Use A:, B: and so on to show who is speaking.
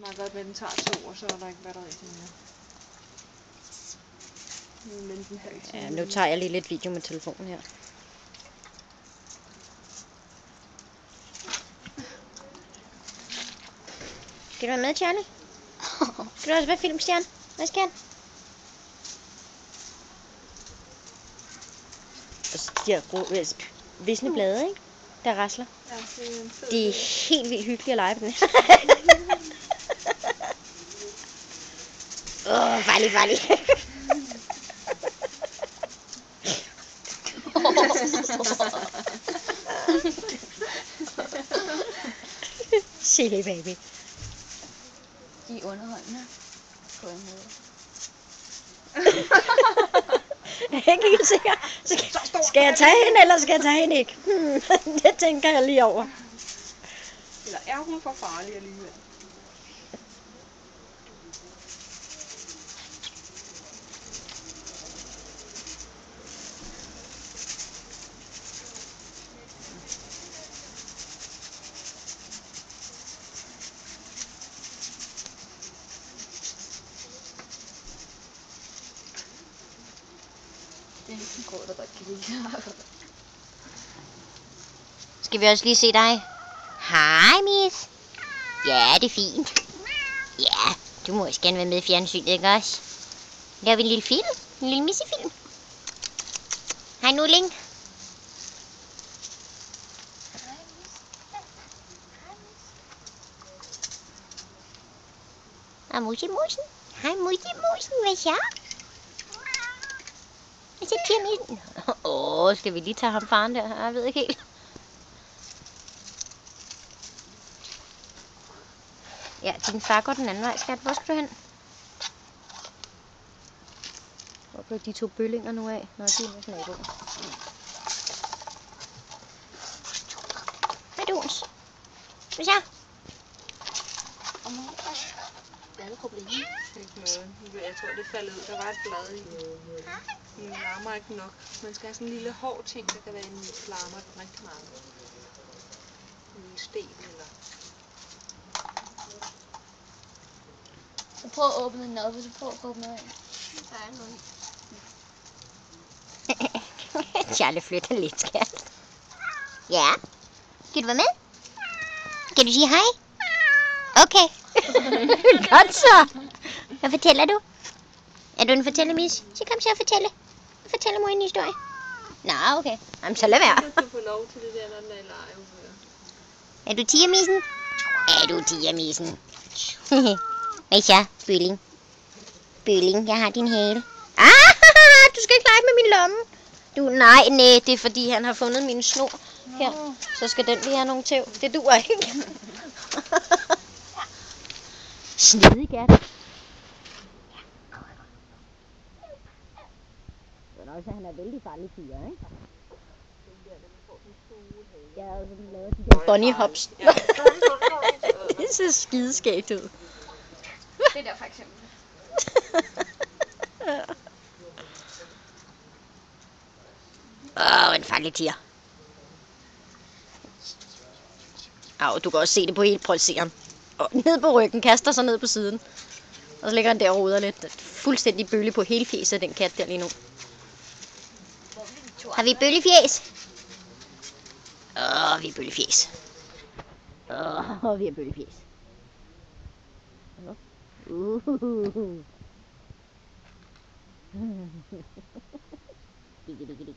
A: Meget godt med, den tager 2, og så er der ikke batteri til mere. Nu en halv time.
B: Ja, nu tager jeg lige lidt video med telefonen her. Skal du være med, Charlie? Skal du også være filmstjerne? Hvad skal han? Altså, de her visne blade, ikke? Der rasler.
A: Ja, det er en fed
B: De er helt vildt hyggelige at lege på den. Farlig, farlig. Silly baby.
C: De er underholdende på en måde.
B: Jeg er ikke helt sikker. Skal jeg tage hende, eller skal jeg tage hende ikke? Det tænker jeg lige over.
A: Eller er hun for farlig alligevel?
C: Det er en grå, der godt kan lide.
B: Skal vi også lige se dig? Hej, Miss. Ja, det er fint. Ja, du må også gerne være med i fjernsynet, ikke også? Laver vi en lille film? En lille missefilm? Hej, Nulling. Og Musi-musen. Hej, Musi-musen. Hvad så? Hvad så, Tirmissen? Skal vi lige tage ham faren der? Jeg ved ikke helt. Ja, din far går den anden vej, skat. Hvor skal du hen? Hvor blev de 2 bøllinger nu af? Nå, de er hos naboen. Hvad duns? Hvad så?
C: Hvad er problemet?
A: Ikke noget. Jeg tror, det faldet ud. Der var et blad i. Den larmer ikke nok. Man skal have sådan en lille hård ting, der kan være en larmer rigtig meget. En lille sten eller...
C: Så prøv at åbne den op, og så prøv at åbne den af. Der er noget.
B: Charlie flytter lidt, skat. Ja? Skal du være med? Skal du sige hej? Okay. Godt så. Hvad fortæller du? Er du en fortællemis? Så kom så og fortælle. Fortæl mig en historie. Nå, okay. Jamen, så lad være.
A: Du får lov til det der, når den er i leje.
B: Er du tigermissen? Er du tigermissen? Hvad så, bølling? Bølling, jeg har din hale. Du skal ikke lege med min lomme. Nej, det er fordi, han har fundet min snor her. Så skal den lige have nogle tæv. Det duer ikke. Snedig gat. Men også, han er vældig farlig tiger, ikke? Ja, og så laver de der bunny hops. Det ser skideskægt ud.
C: Det der for eksempel.
B: En farlig tiger. Du kan også se det på helt. Prøv at se ham. Ned på ryggen, kaster sig ned på siden. Og så ligger han der og roder lidt. Fuldstændig bølle på hele fjeset, den kat der lige nu. Har vi bøllefjes? Vi er bøllefjes. Vi er bøllefjes. Digge, digge, digge.